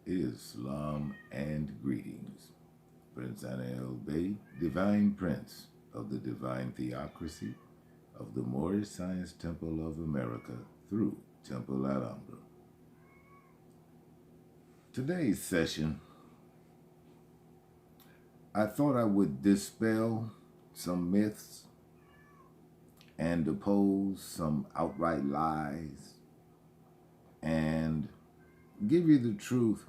Islam and greetings. Princeanaelbey, Divine Prince of the Divine Theocracy of the Moorish Science Temple of America through Temple Alhambra. Today's session, I thought I would dispel some myths and oppose some outright lies and give you the truth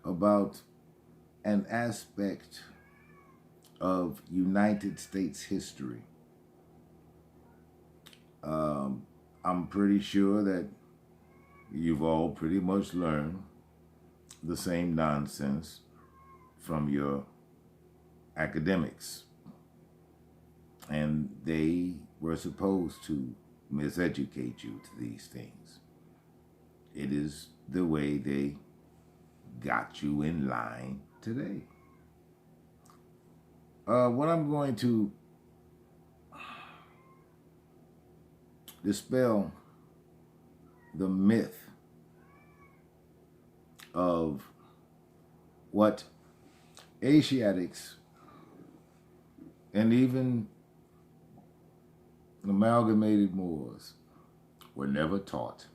about an aspect of United States history. I'm pretty sure that you've all pretty much learned the same nonsense from your academics. And they were supposed to miseducate you to these things. It is the way they got you in line today. What I'm going to dispel the myth of what Asiatics and even amalgamated Moors were never taught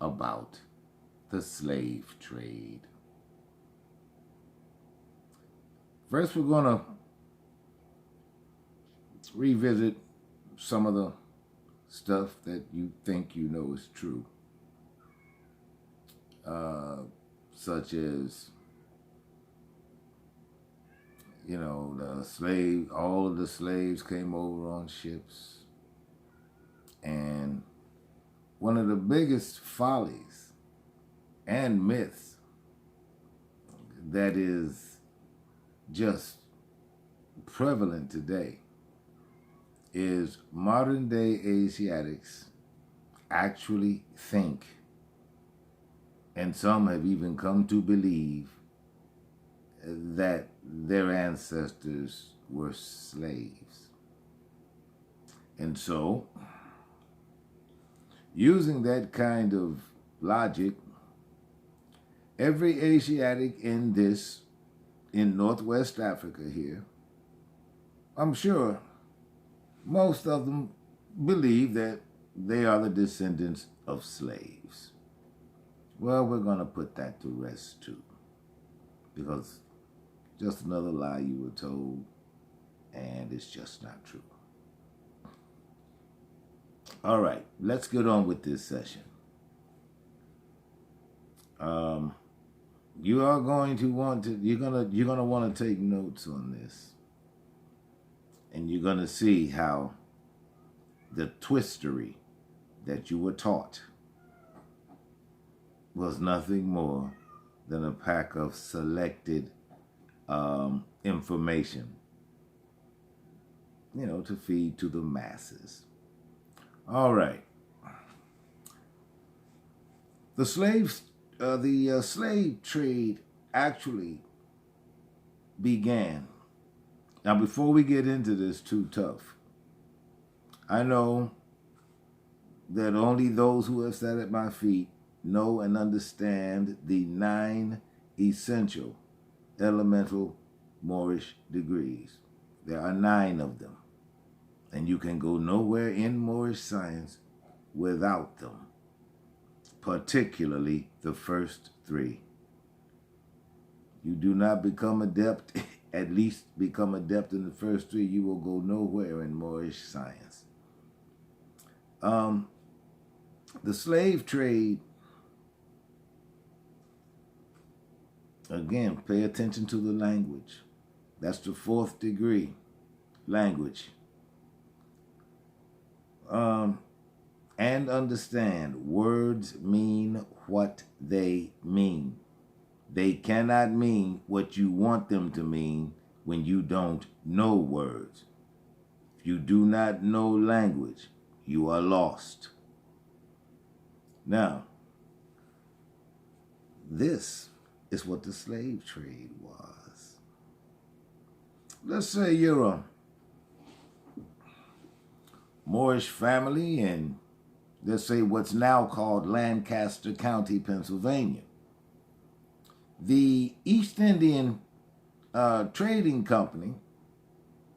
about the slave trade. First, we're going to revisit some of the stuff that you think you know is true, such as, all of the slaves came over on ships, and one of the biggest follies and myths that is just prevalent today is modern day Asiatics actually think, and some have even come to believe, that their ancestors were slaves. And so, using that kind of logic, every Asiatic in Northwest Africa here, I'm sure most of them believe that they are the descendants of slaves. Well, we're going to put that to rest too, because just another lie you were told, and it's just not true. All right, let's get on with this session. You are going to want to, you're gonna want to take notes on this, and you're gonna see how the twistery that you were taught was nothing more than a pack of selected information, to feed to the masses. All right. The slave trade actually began. Now, before we get into this too tough, I know that only those who have sat at my feet know and understand the 9 essential elemental Moorish degrees. There are 9 of them, and you can go nowhere in Moorish science without them, particularly the first 3. You do not become adept, at least become adept in the first 3, you will go nowhere in Moorish science. The slave trade, again, pay attention to the language. That's the 4th degree, language. And understand, words mean what they mean. They cannot mean what you want them to mean when you don't know words. If you do not know language, you are lost. Now, this is what the slave trade was. Let's say you're a Moorish family in, let's say, what's now called Lancaster County, Pennsylvania. The East Indian Trading Company,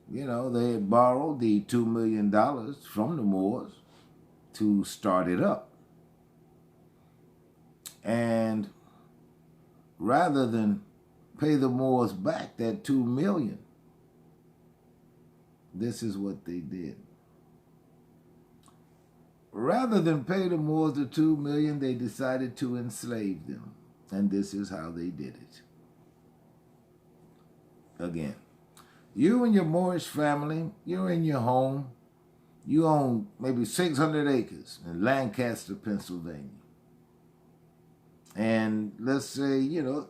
they had borrowed the $2 million from the Moors to start it up. And rather than pay the Moors back that $2 million, this is what they did. Rather than pay the Moors the $2 million, they decided to enslave them. And this is how they did it. Again, you and your Moorish family, you're in your home. You own maybe 600 acres in Lancaster, Pennsylvania. And let's say, you're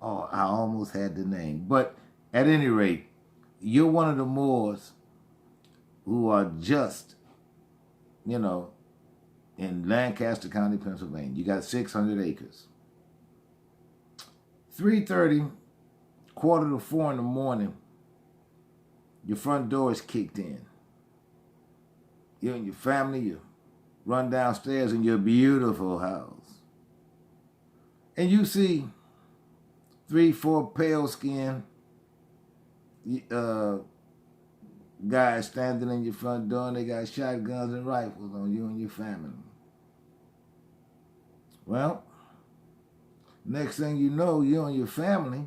I almost had the name. But at any rate, you're one of the Moors who are just, in Lancaster County, Pennsylvania. You got 600 acres. 3:30, 3:45 in the morning, your front door is kicked in. You and your family, you run downstairs in your beautiful house. And you see 3, 4 pale-skinned guys standing in your front door, and they got shotguns and rifles on you and your family. Well, next thing you know, you and your family,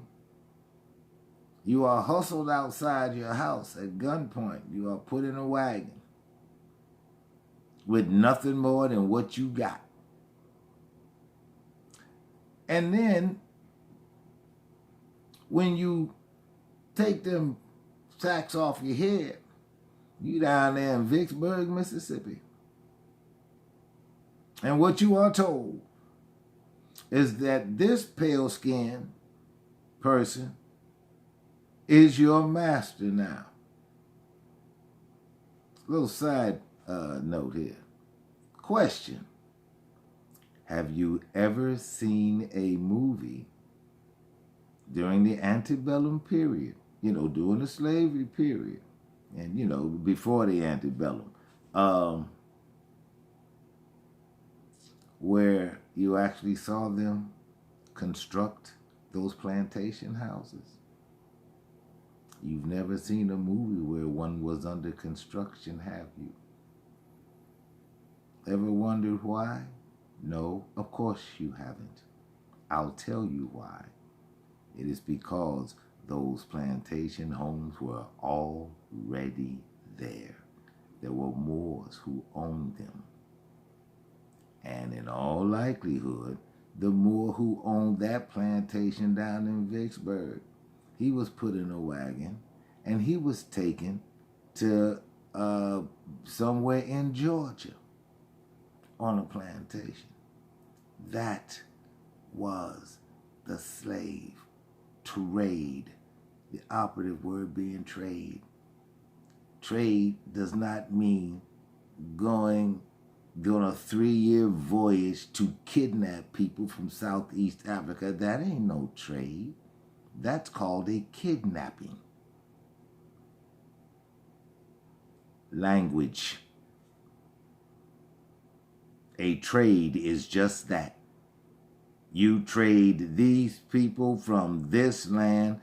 you are hustled outside your house at gunpoint. You are put in a wagon with nothing more than what you got. And then, when you take them sacks off your head, you down there in Vicksburg, Mississippi. And what you are told is that this pale-skinned person is your master now. Little side note here. Question. Have you ever seen a movie during the antebellum period, during the slavery period, and, before the antebellum, where you actually saw them construct those plantation houses? You've never seen a movie where one was under construction, have you? Ever wondered why? No, of course you haven't. I'll tell you why. It is because those plantation homes were already there. There were Moors who owned them. And in all likelihood, the Moor who owned that plantation down in Vicksburg, he was put in a wagon and he was taken to somewhere in Georgia on a plantation. That was the slave trade, the operative word being trade. Trade does not mean going on a 3-year voyage to kidnap people from Southeast Africa. That ain't no trade. That's called a kidnapping. Language. A trade is just that. You trade these people from this land,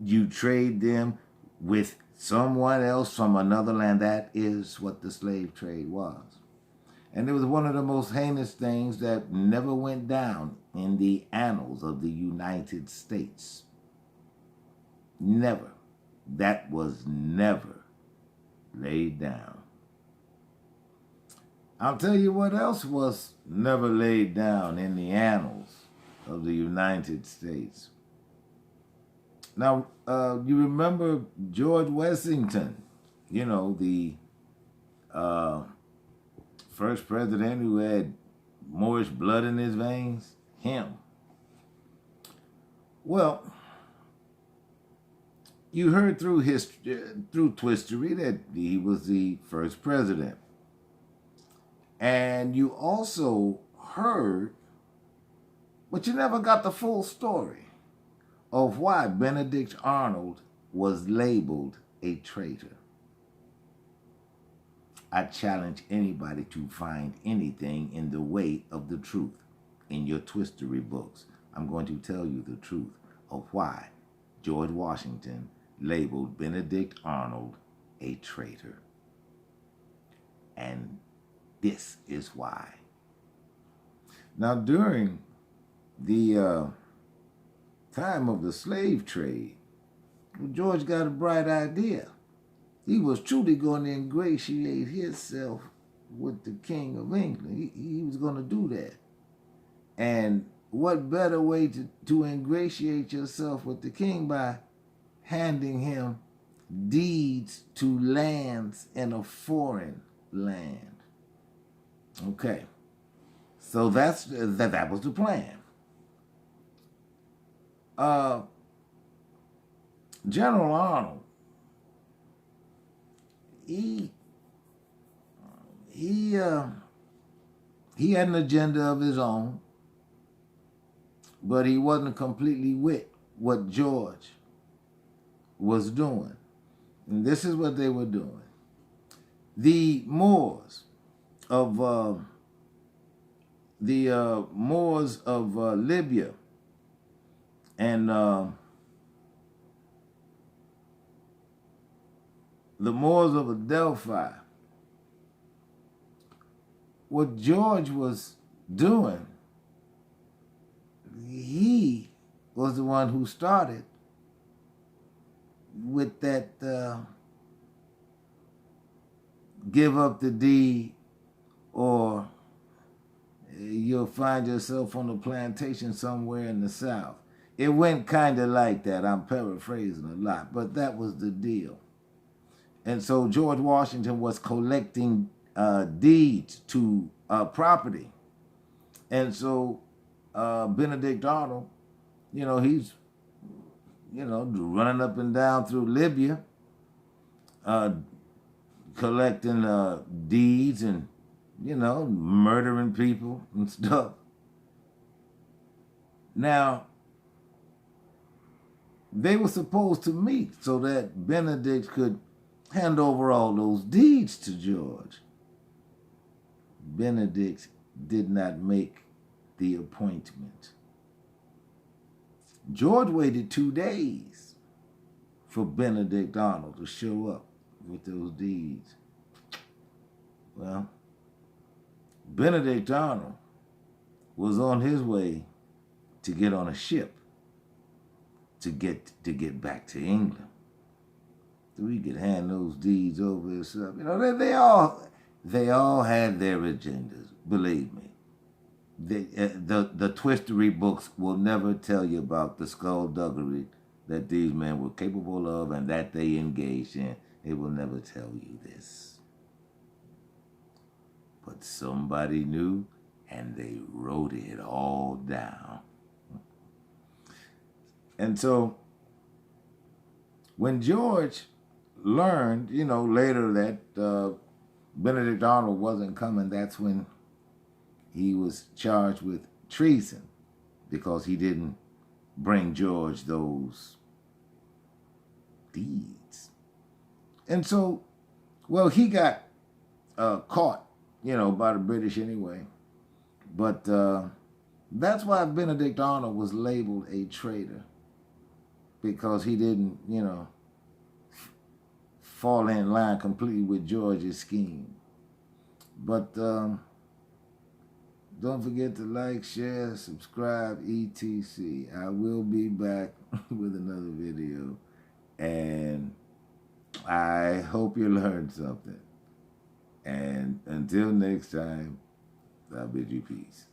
you trade them with someone else from another land. That is what the slave trade was. And it was one of the most heinous things that never went down in the annals of the United States. Never. That was never laid down. I'll tell you what else was never laid down in the annals of the United States. Now, you remember George Washington, the first president who had Moorish blood in his veins? Him. Well, you heard through history, through twistery, that he was the first president. And you also heard, but you never got the full story of why Benedict Arnold was labeled a traitor. I challenge anybody to find anything in the way of the truth in your twistery books. I'm going to tell you the truth of why George Washington labeled Benedict Arnold a traitor. And this is why. Now, during the time of the slave trade, George got a bright idea. He was truly going to ingratiate himself with the King of England. He was going to do that. And what better way to ingratiate yourself with the king by handing him deeds to lands in a foreign land? Okay. So that was the plan. General Arnold, he had an agenda of his own, but he wasn't completely with what George was doing. And this is what they were doing. The Moors of Libya and the Moors of Adelphi, what George was doing, he was the one who started with that give up the deed or you'll find yourself on a plantation somewhere in the South. It went kind of like that. I'm paraphrasing a lot, but that was the deal. And so George Washington was collecting deeds to property. And so Benedict Arnold, he's, running up and down through Libya, collecting deeds and, murdering people and stuff. Now, they were supposed to meet so that Benedict could hand over all those deeds to George. Benedict did not make the appointment. George waited 2 days for Benedict Arnold to show up with those deeds. Well, Benedict Arnold was on his way to get on a ship to get back to England. So he could hand those deeds over and stuff. They all had their agendas, believe me. The twistery books will never tell you about the skullduggery that these men were capable of and that they engaged in. They will never tell you this. But somebody knew, and they wrote it all down. And so, when George learned, later that Benedict Arnold wasn't coming, that's when he was charged with treason because he didn't bring George those deeds. And so, well, he got caught, by the British anyway. But that's why Benedict Arnold was labeled a traitor, because he didn't, fall in line completely with George's scheme. But don't forget to like, share, subscribe, etc. I will be back with another video, and I hope you learned something. And until next time, I bid you peace.